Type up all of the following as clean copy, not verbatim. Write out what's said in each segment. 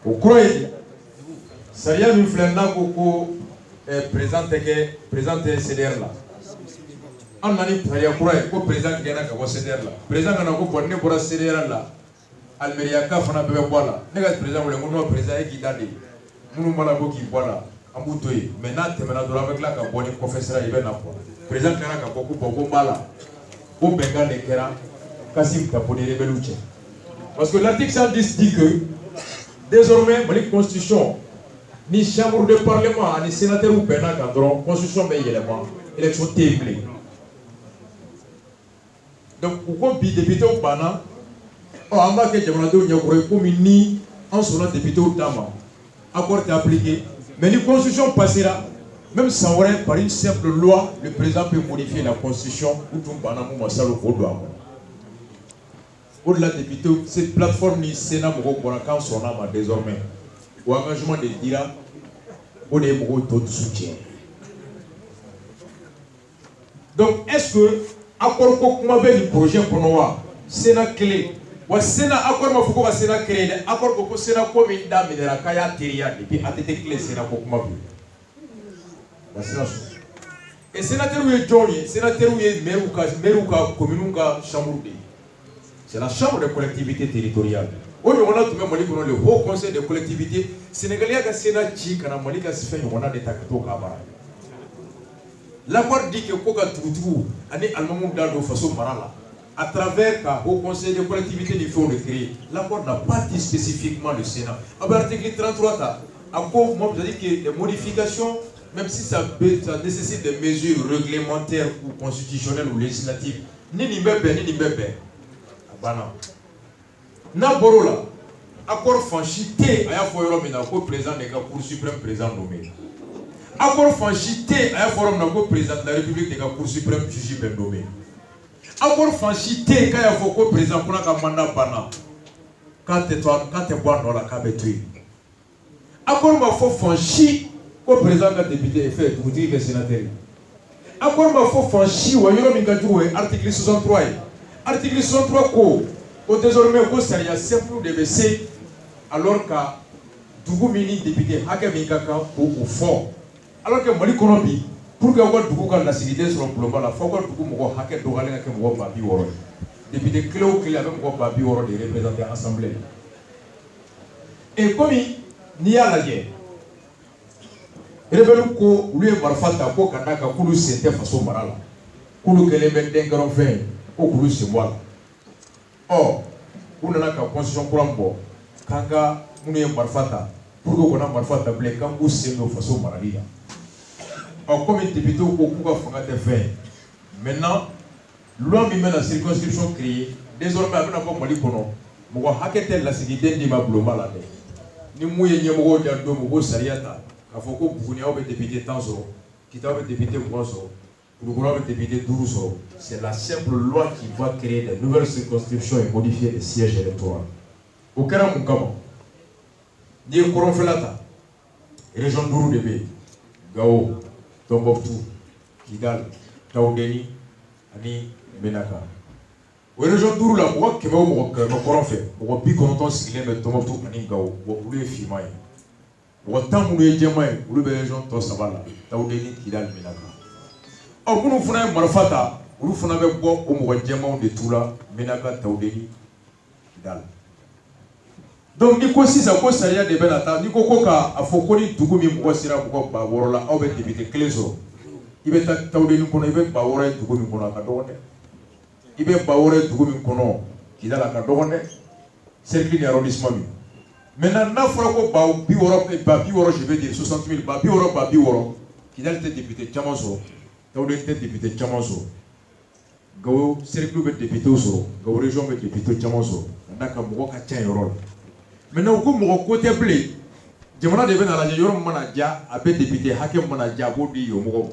Au croyez, Saria mi flena koko présente CDR là. On a dit Saria croyez ko président gena ka CDR là. Président kana ko bonne pour CDR là. Almeria ka fana bebe bola. Nega président wole ngono président e kidade. Munu mala ko ki bola. Ambutoyi. Maintenant temena do avec la ka boni professeur ibe na ko. Président kana ka ko boko mala. Ko benga de kera Kassim Taponi Rebeluche. Parce que l'article 110 dit que désormais, la Constitution, ni chambre de parlement, ni sénateur ou pénal, la Constitution est élément, élection terrible. Donc, pourquoi député au Bana, on va que Jamando Nyakore, comme ni en son député au Tama, accord est appliqué, mais la Constitution passera, même sans vrai, par une simple loi, le président peut modifier la Constitution ou tout Bana Moumassalo Kodouama. Au-delà des députés, cette plateforme ni Sénat Mokokorakan son âme désormais. Au engagement de Dira, on est beaucoup de soutien. Donc, est-ce que, accord comment le projet pour nous, Sénat clé, ou Sénat accord ma fouko Sénat créé, accord pour Sénat comme une dame de la Kaya Teria, et puis ATT clé Sénat comment la Sénat. Et sénateur ou est Johnny, sénateur ou est Meruka, Commununga, Chambourde. C'est la chambre de collectivité territoriale. On a tout même le haut conseil de collectivité sénégalais qui Sénat qui a Malika se fait on a des tactos Kabara. L'accord dit que Koka Toutou année Allemand dans de façon marala. À travers le haut conseil de collectivité du fonds de créer, l'accord n'a pas dit spécifiquement le Sénat. À l'article 33, encore moi je dis que les modifications, même si ça nécessite des mesures réglementaires ou constitutionnelles ou législatives, ni bébé. Na borola accord franchité aya forum na ko président de la Cour suprême président nommé accord franchité aya forum na ko président de la République de la Cour suprême juge ben nommé accord franchité kaya foko président kuna ka mandat bana quand tu bois dans la cabetue accord ma fo franchi ko président de député fait pour dire que sénateur accord ma fo franchi wa yoro mi kadjoué article 63 Article 63 ko désormais ko sariya simple de BC alors que dugu mini député hake mi kaka ko fort alors que Mali Konobi pour que ko dugu ka la sécurité sur le global la faut ko dugu mo hake do galenga ke mo babi woro député clé avec mo babi woro de représenter assemblée et comme ni à la guerre rebelu ko lui marfata ko kanaka kulu c'était façon marala kulu kele ben dengaron fin au bout c'est moi. Or, on a la constitution pour un bon. Kanga, on est marfata. Pour qu'on a marfata, blé, quand vous c'est nos façons maralia. Or, comme il député au Pouka Fangate fait. Maintenant, l'homme il met la circonscription créée. Désormais, avec un peu Mali Kono, mon haketel la sécurité de ma bloma là. Ni mouillé ni mogo d'ando mogo sariata. Kafoko Bounia au député Tanzo, qui t'a au député Boiso. C'est la simple loi qui va créer de nouvelles circonscriptions et modifier les sièges électoraux. Au Karam Mukama, Dieu Koronfelata, région d'Ourou de Bé, Gao, Tombouctou, Kidal, Taoudeni, Ani, Menaka. Au région d'Ourou, la loi qui va au Koronfé, au Biconton, Silem et Tombouctou, Ani Gao, au Boulé Fimaï. Au Tamoulé Djamaï, au région Tosabala, Taoudeni, Kidal, Menaka. Oh, nous faisons un marfata, nous faisons un bon au diamant de tout là, Menaka Taoudeni, Dal. Donc, ni ko si ça ko sariya de benata, ni ko ka afokoni dugumi mo sira ko ba worola, au bet député cléso. Ibe Taoudeni kono ibe ba wora dugumi kono ka donne. Ibe ba wora dugumi kono ki dala ka donne. Cercle d'arrondissement. Maintenant, na fera ko ba bi woro je vais dire 60 000 ba bi woro ki dala député Chamaso. Taoudeni député Chamaso. Gawo cercle de député Oso, Gawo région de député Chamaso. Ndaka mo ka tien rôle. Maintenant, au côté blé, je me demande à la Jérôme Manadia, à peu député Hakem Manadia, Bodi Yomo.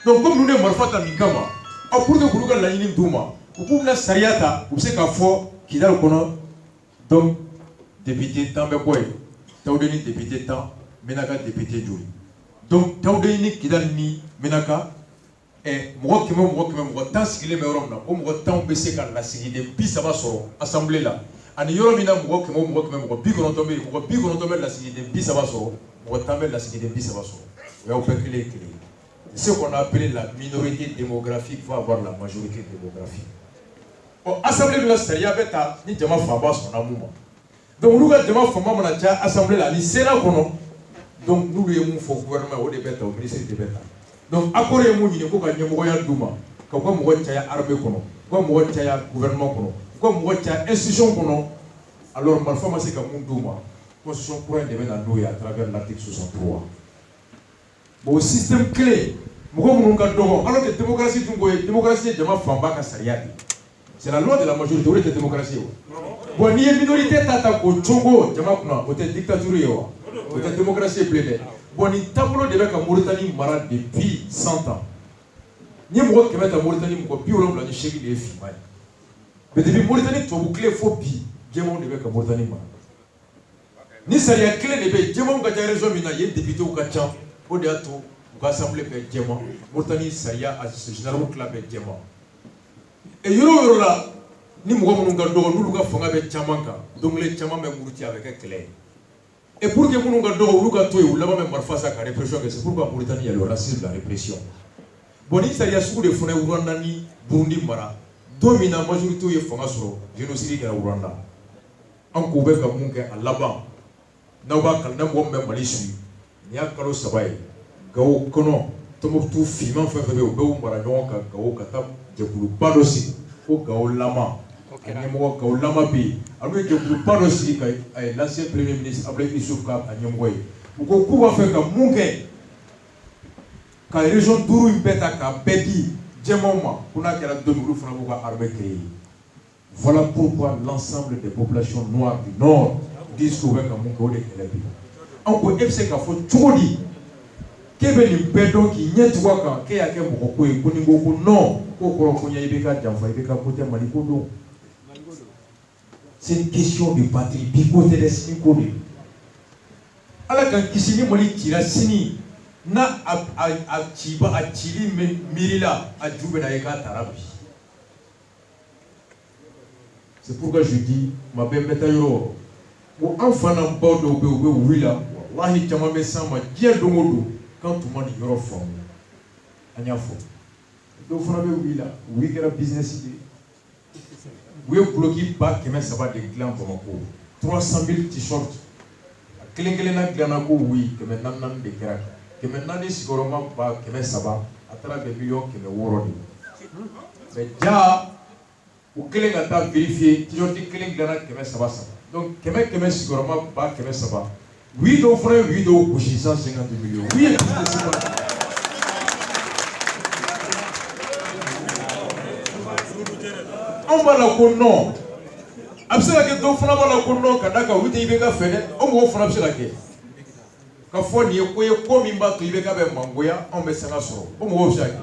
Donc, comme nous ne sommes pas à Mikama, à pour que vous ayez la ligne d'Ouma, vous pouvez la Sariata, vous savez qu'à fort, qui a le conon, donc, député Tambeboy, Taoudeni député Tam, Menaka député Djouli. Donc, Taoudeni qui a mis Menaka, et moi qui tant ce qu'il est meilleur, moi tant baissé quand la série de puis ça va sur l'assemblée là. ani yoro mina mɔgɔ kɛmɛ mɔgɔ 90 bɛ yen mɔgɔ 90 bɛ lasigiden 30 sɔrɔ mɔgɔ 10 bɛ lasigiden 30 sɔrɔ o y'aw bɛɛ kelen kelen. Ce qu'on appelle la minorité démographique va avoir la majorité démographique. Assemblée de la sariya bɛ ta ni jama fanba sɔnna mun ma. Donc olu ka jama fanba mana caya assemblée la ni Sénat kɔnɔ donc n'olu ye mun fɔ gouvernement o de bɛ ta o ministre de bɛ ta. Donc accord ye mun ɲini ko ka ɲɛmɔgɔya d'u ma ka u ka mɔgɔ caya armée kɔnɔ u ka mɔgɔ caya gouvernement kɔnɔ u ka mɔgɔ caya institution kɔnɔ alors marifa ma se ka mun d'u ma constitution kura in de bɛ na n'o ye à travers l'article 63. Bon o système clé mɔgɔ minnu ka dɔgɔ alors que démocratie dun ko ye démocratie ye jama fanba ka sariya de. C'est la loi de la majorité, o de tɛ démocratie. Bon n'i ye minorité ta k'o cogo jama kunna o tɛ dictature ye wa o tɛ démocratie bilen dɛ. Bon nin taabolo de bɛ ka Mauritanie mara depuis 100 ans. Ni mɔgɔ 100 ta Mauritanie mɔgɔ 78 de ye finman ye. Mais depuis Mauritanie tubabu tile fo bi jɛmanw de bɛ ka Mauritanie mara. Ni sariya kelen de bɛ yen jɛmanw ka ca région min na yen députés ka ca o de y'a to u ka assemblée bɛɛ jɛman Mauritanie sariya a général tila bɛɛ jɛman. Et yɔrɔ la ni mɔgɔ minnu ka dɔgɔ n'olu ka fanga bɛ caman kan dɔnkili caman bɛ muruti a bɛ kɛ kɛlɛ ye. Et pour que minnu ka dɔgɔ olu ka to yen u laban bɛ marifa sa ka répression kɛ c'est pourquoi Mauritanie y a le racisme la répression. Bon ni sariya sugu de fana ye Rwanda ni Burundi mara don min na majorité ye fanga sɔrɔ génocide kɛra Rwanda. An k'u bɛ ka mun kɛ a laban n'aw b'a kalan n'a mɔgɔ min bɛ Mali suit nin y'a kalo 3 ye Gawo kɔnɔ Tombouctou finman fɛn fɛn bɛ yen u bɛ mara ɲɔgɔn kan Gawo ka taa jɛkuluba dɔ sigi ko Gawo lama a ɲɛmɔgɔ Gawo lama bɛ yen olu ye jɛkuluba dɔ sigi ka l'ancien premier ministre Abdoulaye Issoufou ka ɲɛmɔgɔ ye u ko k'u b'a fɛ ka mun kɛ ka région 5 in bɛɛ ta k'a bɛɛ di jɛmanw ma ko n'a kɛra don min olu fana b'u ka armée créer. Voilà pourquoi l'ensemble des populations noires du nord disent k'u bɛ ka mun kɛ o de kɛlɛ bɛ yen. An ko e bɛ se k'a fɔ cogo di k'e bɛ nin bɛɛ dɔn k'i ɲɛ tugu a kan k'e y'a kɛ mɔgɔ ko ye ko ni ko ko non ko kɔrɔ ko ɲɛ i bɛ ka janfa i bɛ ka ko tɛ Mali ko don. C'est une question de patrie bi ko tɛ dɛ sini ko de. Ala k'an kisi ni Mali cira sini n'a a cili miiri la a ju bɛ na ye k'a taara bi. C'est pourquoi je dis ma bɛ n bɛ taa yɔrɔ ko an fana baw dɔw bɛ yen u bɛ wuli la walahi caman bɛ s'an ma diɲɛ don o don kan tun ma nin yɔrɔ faamu an y'a fɔ dɔw fana bɛ wuli la wuli kɛra business de u ye guloki 300,000 de dilan Bamako 300,000 t-shirt a kelen kelenna dilanna ko wuli 400 de kɛra 400 sigiyɔrɔma 300,000 a taara bɛn miliyɔn 600 de mais jaa u kelen ka taa vérifier t-shirt kelen dilanna 300 donc 100 sigiyɔrɔma 300,000 oui dɔw fana ye oui dɔw gosi 150 millions oui ye on b'a la ko non a bɛ se ka kɛ dɔw fana b'a la ko non ka da kan olu tɛ IBK fɛ dɛ o mɔgɔw fana bɛ se ka kɛ ka fɔ nin ye ko ye ko min b'a to IBK bɛ mangoya anw bɛ sanga sɔrɔ o mɔgɔw bɛ se ka kɛ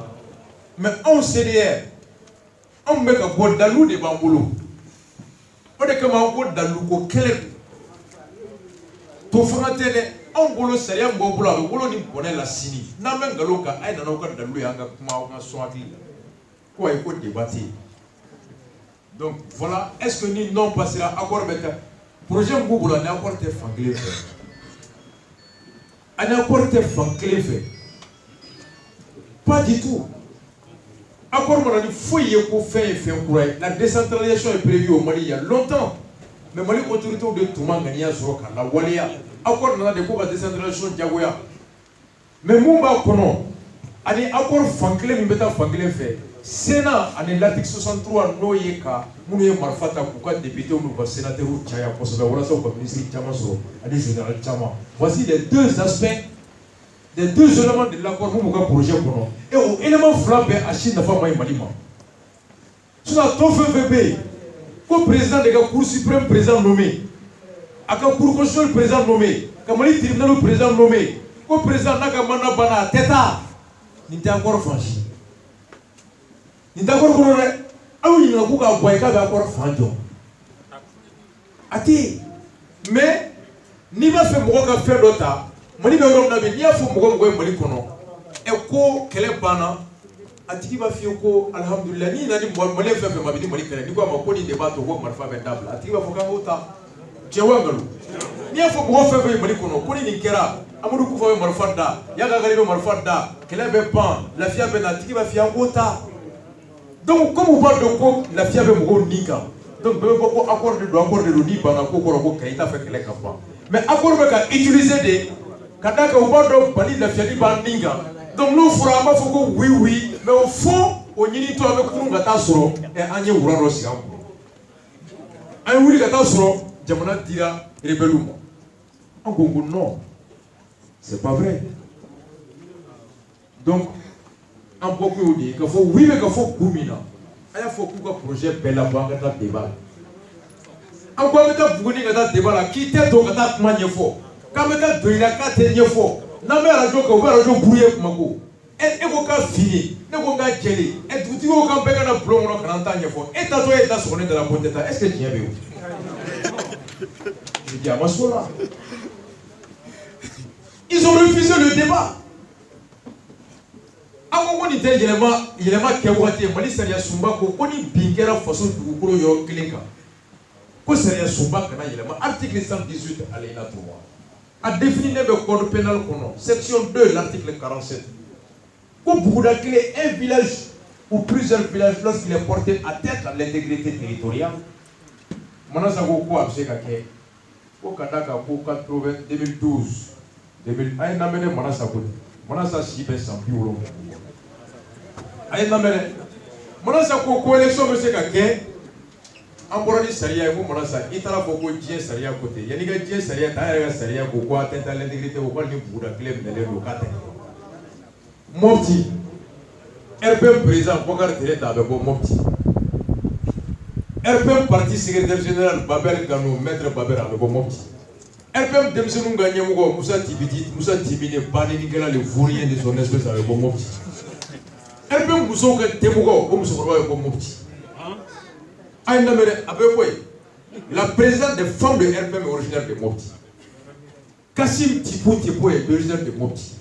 mais anw CDR anw bɛ ka bɔ dalu de b'an bolo o de kama an ko dalu ko kɛlɛ to fanga tɛ dɛ anw bolo sariya min b'aw bolo a bɛ wolo ni bɔnɛ la sini n'an bɛ nkalon kan a ye nana aw ka dalu ye an ka kuma aw ka sɔn hakili la ko ayi ko débat tɛ yen. Donc voilà, est-ce que ni non passera accord bɛ kɛ projet min b'u bolo ani accord tɛ fan kelen fɛ ani accord tɛ fan kelen fɛ pas du tout. Accord mana ni foyi ye ko fɛn ye fɛn kura ye la décentralisation est prévue au Mali il y a longtemps mais Mali autorités de tun ma ŋaniya sɔrɔ ka lawaleya accord nana de ko ka décentralisation jagoya mais mun b'a kɔnɔ ani accord fan kelen min bɛ taa fan kelen fɛ Sénat ani l'article 63 n'o ye ka minnu ye marifa ta k'u ka députés n'u ka sénateurs caya kosɛbɛ walasa u ka ministre caman sɔrɔ ani général caman. Voici les deux aspects les deux éléments de l'accord mun b'u ka projet kɔnɔ et o élément fila bɛɛ a si nafa ma ɲi Mali ma sinon tɔn fɛn fɛn bɛ yen ko président de ka cour suprême président nommé a ka cour constitutionnelle président nommé ka Mali tribunal président nommé ko président n'a ka mandat banna a tɛ taa nin tɛ accord franchi. Nin d'accord kɔnɔ dɛ aw ɲininka k'u k'a bɔ yen k'a bɛ accord fan jɔ a tɛ yen mais n'i b'a fɛ mɔgɔ ka fɛn dɔ ta Mali bɛ yɔrɔ min na bi n'i y'a fɔ mɔgɔ mɔgɔ ye Mali kɔnɔ ɛ ko kɛlɛ banna atiki ba fiyo ko alhamdulillah ni nani mole fe fe mabidi moli kere ni ko ma ko ni débat to ko marfa be table atiki ba foka hota chewangalu ni afo ko fe fe moli kono ko ni kera amudu ku fa marfa da ya ga gari be marfa da kele be pan la fia be na atiki ba fiya hota donc comme on parle de ko la fia be mo nika donc be ko accord de ni bana ko ko kayita fe kele ka pa mais accord be ka utiliser de kadaka on parle de bali la fia ni ba ninga. Donc nous ferons pas faut oui oui mais au fond on y est tout avec nous gata soro et anye wura ro siga ko ay wuri gata soro jamana dira rebelum en Congo non c'est pas vrai donc en beaucoup dit que faut oui mais que faut kumina aya faut ko projet bela ba gata débat en quoi gata buguni gata débat la qui tête do gata manye fo quand gata do ila ka te nye fo na me radio ko ba radio brouiller mako e ko ka fini ne ko ga jeli e tuti ko kan pega na blongo no kan tanya fo e ta to e ta so ne de la poteta est-ce que tu y avais je dis à moi là ils ont refusé le débat awo ni te yelema ke wati mali saria sumba ko ni bingera faso dugukolo yo kilenka ko saria sumba kana yelema article 118 alinéa 3 a défini le code pénal section 2 l'article 47 pour boudaquer un village ou plusieurs villages lorsqu'il est porté atteinte à l'intégrité territoriale monasa ko ko abseka ke ko kadaka ko 2012 2000 ay namene monasa sibe sampi wolo ay namene monasa ko élection monsieur ka ke amboroni saria ko monasa itara ko jien saria côté yani ga jien saria ta ya saria ko atteinte à l'intégrité ko ni boudaquer mele lo kate Mopti, RPM président Bokar Tereta avec Mopti. RPM parti secrétaire général Babel Gano, maître Babel avec Mopti. RPM Demsenou Gagné Mougo, Moussa Tibine, Bani Nigela, le vaurien de son espèce avec Mopti. RPM Moussou Temougo, comme ce avec Mopti. La présidente des femmes de RPM est originaire de Mopti. Kassim Tipou est originaire de Mopti.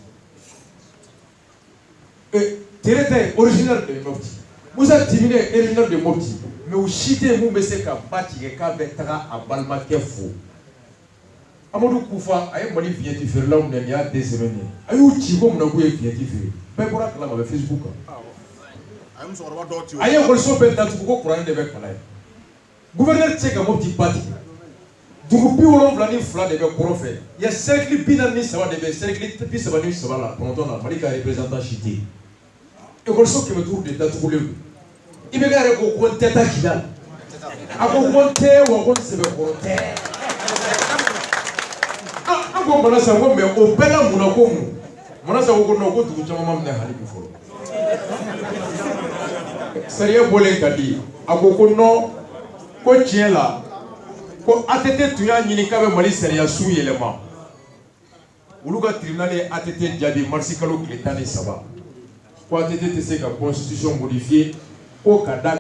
Tereta est originaire de Mopti. Moussa Timine est originaire de Mopti. Mais au chité, vous me savez qu'à bâtir et qu'à mettre à Balma qui est faux. Amadou Koufa a un mani vieti faire là où il y a des semaines. Ayou Chico n'a pas vieti faire. Mais pour la avec Facebook. Ayou Bolso Ben dans tout pour un événement. Gouverneur Tchèque a Mopti bâti. Du coup, puis on va fla de faire. Il y a cercle binani ça va de cercle puis ça va nous ça va là. Pendant on a parlé qu'à représentant chité. Et comme ça que me trouve des dates roulées. Il me garde au coin tête à qui là. À quoi compter ou à quoi se compter. Ah, quoi on a ça mais au bel Monaco. Mon asa au Monaco tout chama mamne hali bifolo. Sérieux bolé kadi. À quoi non ko tient là. Ko ATT tuya nyini kabe mali sérieux sou élément. Uluga tribunal ATT jadi marsi kalo kletani saba. Ko ATT te se ka constitution modifiée au kada